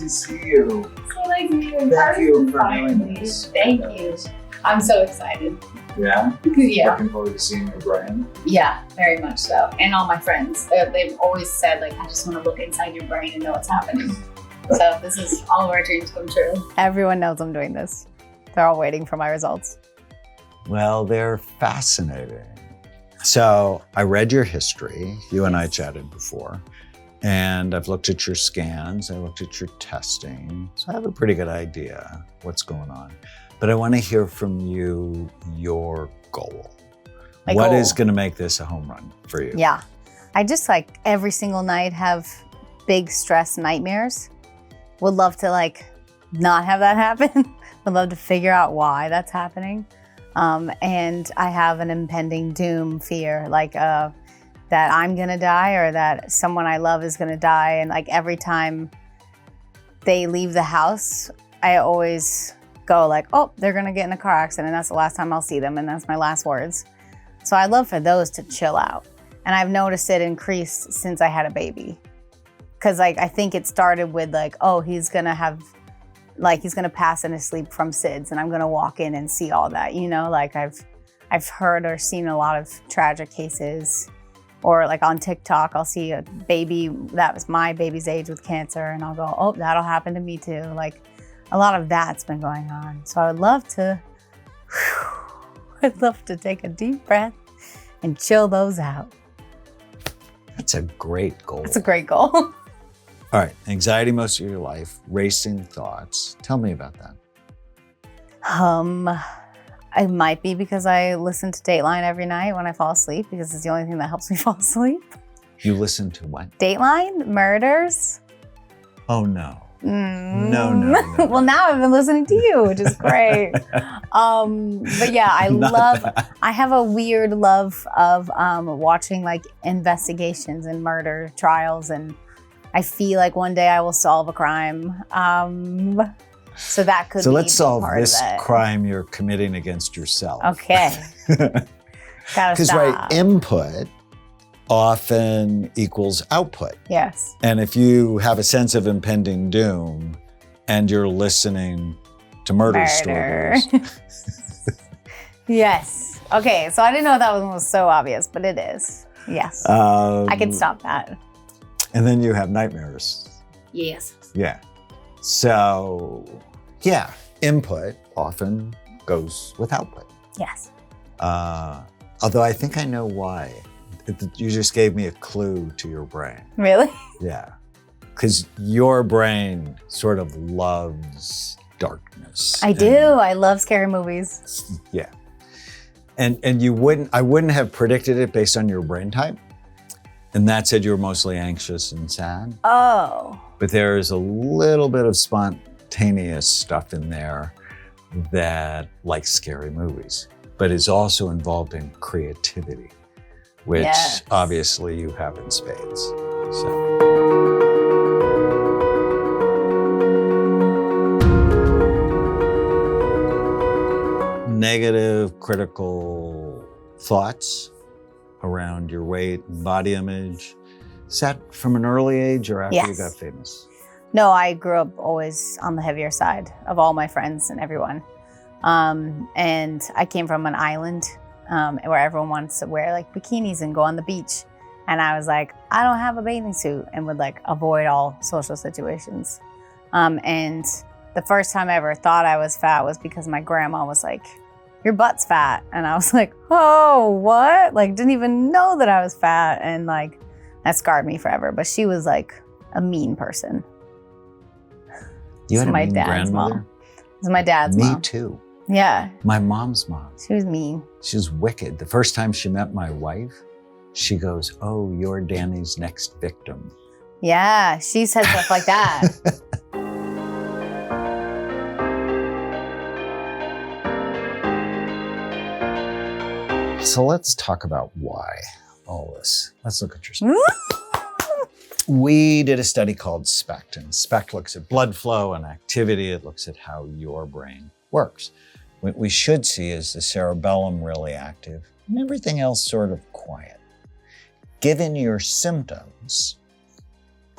to see you. So nice to meet you in Thank you person, for doing finally. this. Thank you. I'm so excited. Yeah? Yeah. Looking forward to seeing your brain. Yeah, very much so. And all my friends, they've always said, like, I just want to look inside your brain and know what's happening. So this is all of our dreams come true. Everyone knows I'm doing this. They're all waiting for my results. Well, they're fascinating. So I read your history. You and I chatted before. And I've looked at your scans. I looked at your testing. So I have a pretty good idea what's going on. But I want to hear from you your goal. What is going to make this a home run for you? Yeah. I just like every single night have big stress nightmares. Would love to like not have that happen. Would love to figure out why that's happening. And I have an impending doom fear, like that I'm gonna die or that someone I love is gonna die. And like every time they leave the house, I always go like, oh, they're gonna get in a car accident. That's the last time I'll see them and that's my last words. So I'd love for those to chill out. And I've noticed it increase since I had a baby. Cause like, I think it started with like, oh, he's gonna pass in his sleep from SIDS and I'm gonna walk in and see all that, you know? Like I've heard or seen a lot of tragic cases, or like on TikTok, I'll see a baby that was my baby's age with cancer and I'll go, oh, that'll happen to me too. Like a lot of that's been going on. So I would love to, I'd love to take a deep breath and chill those out. That's a great goal. It's a great goal. All right, anxiety most of your life, racing thoughts. Tell me about that. It might be because I listen to Dateline every night when I fall asleep because it's the only thing that helps me fall asleep. You listen to what? Dateline? Murders? Oh, no. No. Well, now I've been listening to you, which is great. But yeah, I have a weird love of watching like investigations and murder trials, and I feel like one day I will solve a crime. So that could be let's solve part this of it. crime you're committing against yourself. Okay. Gotta Because stop. input often equals output. Yes. And if you have a sense of impending doom and you're listening to murder stories. Yes. Okay, so I didn't know that one was so obvious, but it is. Yes. I can stop that. And then you have nightmares. Yes. Yeah. So, yeah, input often goes with output. Yes. Although I think I know why. You just gave me a clue to your brain. Really? Yeah. Because your brain sort of loves darkness. I do. I love scary movies. Yeah. And I wouldn't have predicted it based on your brain type. And that said you're mostly anxious and sad. Oh. But there is a little bit of spontaneous stuff in there that likes scary movies, but is also involved in creativity, which obviously you have in spades. So. Negative, critical thoughts around your weight and body image. Is that from an early age or after you got famous? No, I grew up always on the heavier side of all my friends and everyone. And I came from an island where everyone wants to wear like bikinis and go on the beach. And I was like, I don't have a bathing suit, and would like avoid all social situations. And the first time I ever thought I was fat was because my grandma was like, your butt's fat. And I was like, oh, what? Like, didn't even know that I was fat. And like, that scarred me forever. But she was like a mean person. You had a my mean dad's grandmother? mom. It was my dad's mom. Me too. Yeah. My mom's mom. She was mean. She was wicked. The first time she met my wife, she goes, oh, you're Danny's next victim. Yeah, she said stuff like that. So let's talk about why all this. Let's look at your We did a study called SPECT, and SPECT looks at blood flow and activity. It looks at how your brain works. What we should see is the cerebellum really active and everything else sort of quiet. Given your symptoms,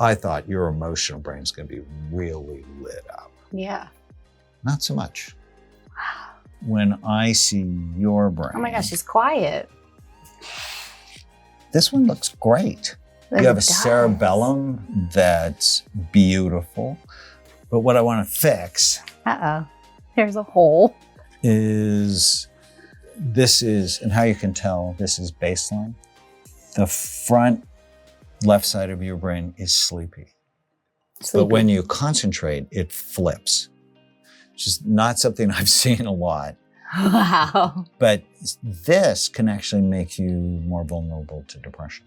I thought your emotional brain's going to be really lit up. Yeah. Not so much. When I see your brain. Oh my gosh, she's quiet. This one looks great. You have a cerebellum that's beautiful. But what I want to fix There's a hole. is this is, and how you can tell this is baseline. The front left side of your brain is sleepy. But when you concentrate, it flips. Which is not something I've seen a lot. Wow. But this can actually make you more vulnerable to depression.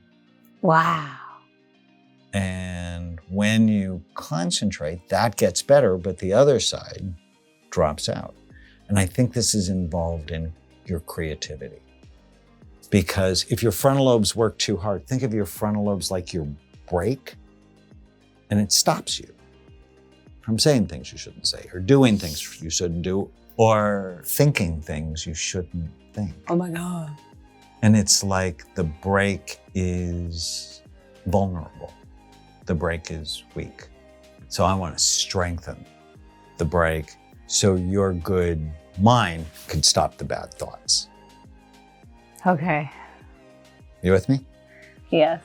Wow. And when you concentrate, that gets better, but the other side drops out. And I think this is involved in your creativity. Because if your frontal lobes work too hard, think of your frontal lobes like your brake, and it stops you from saying things you shouldn't say, or doing things you shouldn't do, or thinking things you shouldn't think. Oh my God. And it's like the brake is vulnerable. The brake is weak. So I want to strengthen the brake so your good mind can stop the bad thoughts. Okay. You with me? Yes.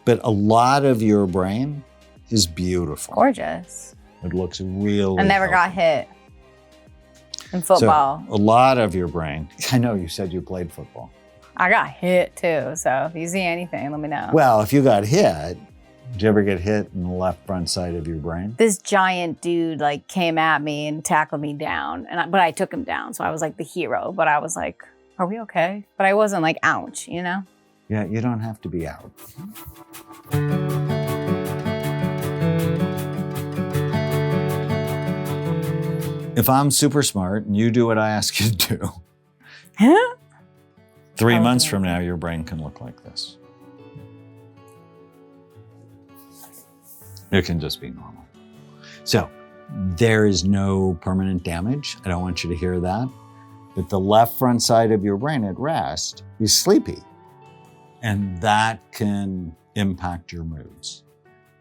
But a lot of your brain is beautiful. Gorgeous. It looks really I never got healthy. hit in football. So a lot of your brain, I know you said you played football. I got hit too. So if you see anything, let me know. Well, if you got hit, did you ever get hit in the left front side of your brain? This giant dude like came at me and tackled me down, but I took him down. So I was like the hero, but I was like, are we okay? But I wasn't like, ouch, you know? Yeah, you don't have to be out. If I'm super smart and you do what I ask you to do, 3 months from now, your brain can look like this. It can just be normal. So there is no permanent damage. I don't want you to hear that. But the left front side of your brain at rest is sleepy. And that can impact your moods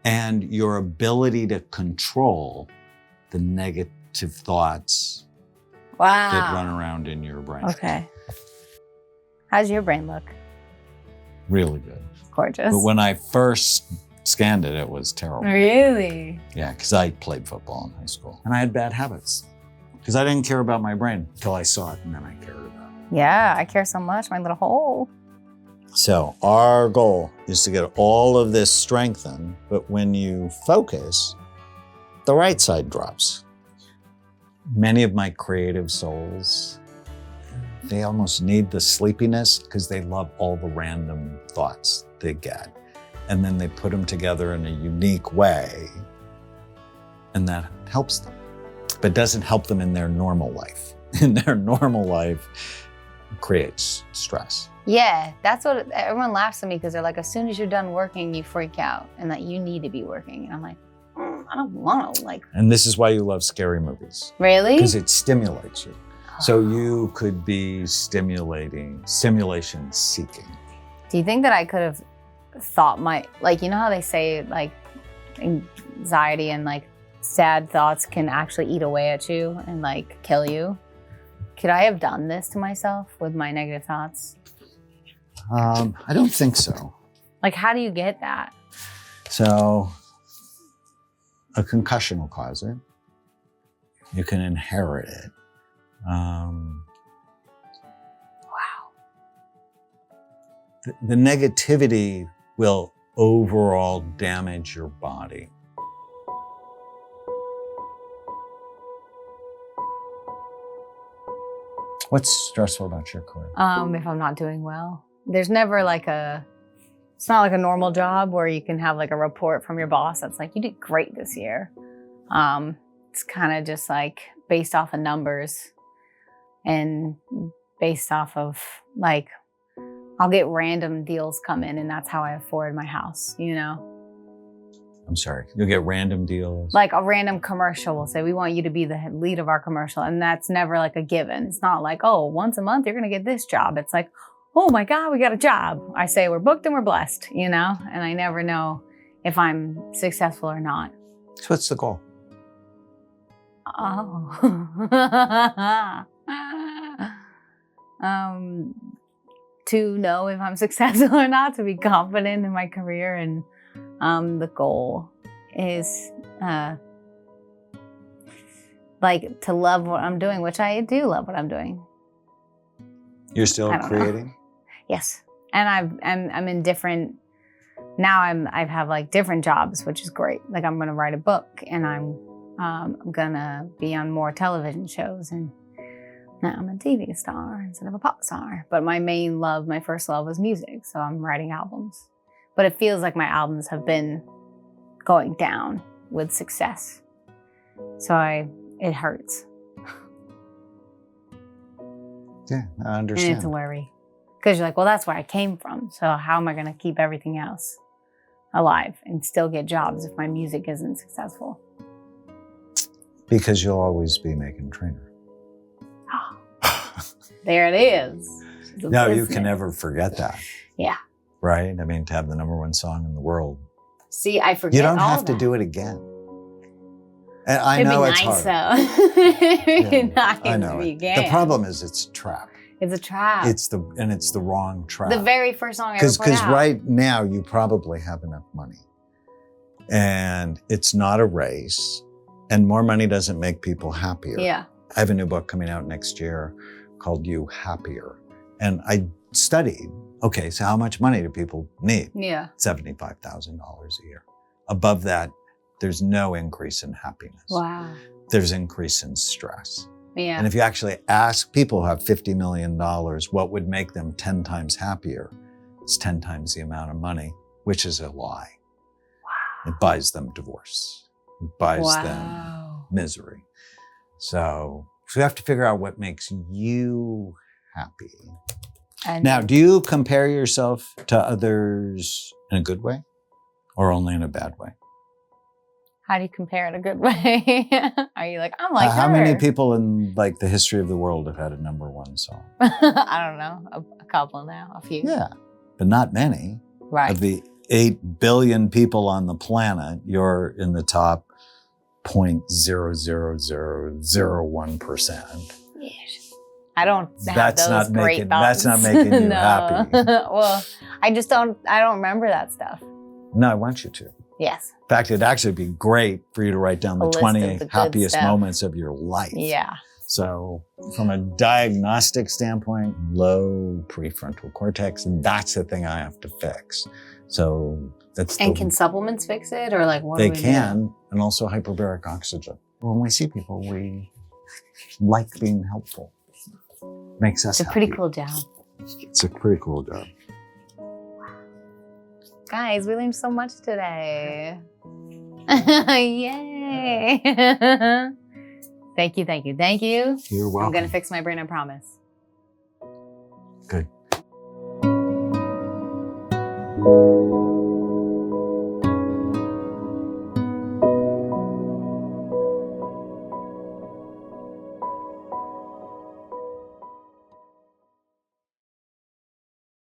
and your ability to control the negative thoughts that run around in your brain. Okay. How's your brain look? Really good. Gorgeous. But when I first scanned it, it was terrible. Really? Yeah, because I played football in high school and I had bad habits because I didn't care about my brain until I saw it and then I cared about it. Yeah, I care so much, my little hole. So our goal is to get all of this strengthened, but when you focus, the right side drops. Many of my creative souls, they almost need the sleepiness because they love all the random thoughts they get. And then they put them together in a unique way, and that helps them. But doesn't help them in their normal life. In their normal life, it creates stress. Yeah, that's what everyone laughs at me because they're like, as soon as you're done working, you freak out and that you need to be working. And I'm like, I don't want to like. And this is why you love scary movies. Really? Because it stimulates you. So you could be stimulation seeking. Do you think that I could have thought like, you know how they say like anxiety and like sad thoughts can actually eat away at you and like kill you? Could I have done this to myself with my negative thoughts? I don't think so. Like, how do you get that? So a concussion will cause it. You can inherit it. Wow. The negativity will overall damage your body. What's stressful about your career? If I'm not doing well. There's never like it's not like a normal job where you can have like a report from your boss that's like, you did great this year. It's kind of just like based off of numbers and based off of like, I'll get random deals come in and that's how I afford my house, you know? I'm sorry, you'll get random deals. Like a random commercial will say, we want you to be the lead of our commercial. And that's never like a given. It's not like, oh, once a month, you're going to get this job. It's like, oh my God, we got a job. I say we're booked and we're blessed, you know? And I never know if I'm successful or not. So what's the goal? Oh. To know if I'm successful or not, to be confident in my career. And the goal is like to love what I'm doing, which I do love what I'm doing. You're still I don't know. creating? Yes. And I'm in different, now I have like different jobs, which is great. Like I'm going to write a book, and I'm going to be on more television shows, and now I'm a TV star instead of a pop star. But my main love, my first love was music. So I'm writing albums. But it feels like my albums have been going down with success. So it hurts. Yeah, I And understand. it's a worry. Because you're like, well, that's where I came from. So how am I going to keep everything else alive and still get jobs if my music isn't successful? Because you'll always be Meghan Trainor. There it is. She's a No, you business. can never forget that. Yeah. Right? I mean, to have the #1 song in the world. See, I forget You don't all have to that. do it again. And I It'd know be it's nice, hard. though. It'd be Yeah, nice I know if you it. can. The problem is it's a trap. It's a trap. It's the wrong trap. the very first song I ever put Because out. right now you probably have enough money. And it's not a race. And more money doesn't make people happier. Yeah. I have a new book coming out next year called You Happier. And I studied, okay, so how much money do people need? Yeah. $75,000 a year. Above that, there's no increase in happiness. Wow. There's increase in stress. Yeah. And if you actually ask people who have $50 million what would make them 10 times happier, it's 10 times the amount of money, which is a lie. Wow. It buys them divorce. It buys them Wow. misery. So we have to figure out what makes you happy. And Now, do you compare yourself to others in a good way or only in a bad way? how do you compare it a good way? Are you like, I'm like How her? many people in like the history of the world have had a #1 song? I don't know. A couple now. A few. Yeah, but not many. Right. Of the 8 billion people on the planet, you're in the top 0.00001%. Yes. I don't have That's those not great making- thoughts. that's not making you No. happy. Well, I don't remember that stuff. No, I want you to. In Yes. fact, it'd actually be great for you to write down A the list 20 of the good happiest stuff. moments of your life. Yeah. So from a diagnostic standpoint, low prefrontal cortex, that's the thing I have to fix. So that's And can supplements fix it, or like what? they do we do? can, and also hyperbaric oxygen. When we see people, we like being helpful. Makes us It's a pretty happy. cool job. It's a pretty cool job. Guys, we learned so much today. Yay. Thank you, thank you, thank you. You're welcome. I'm going to fix my brain, I promise. Good.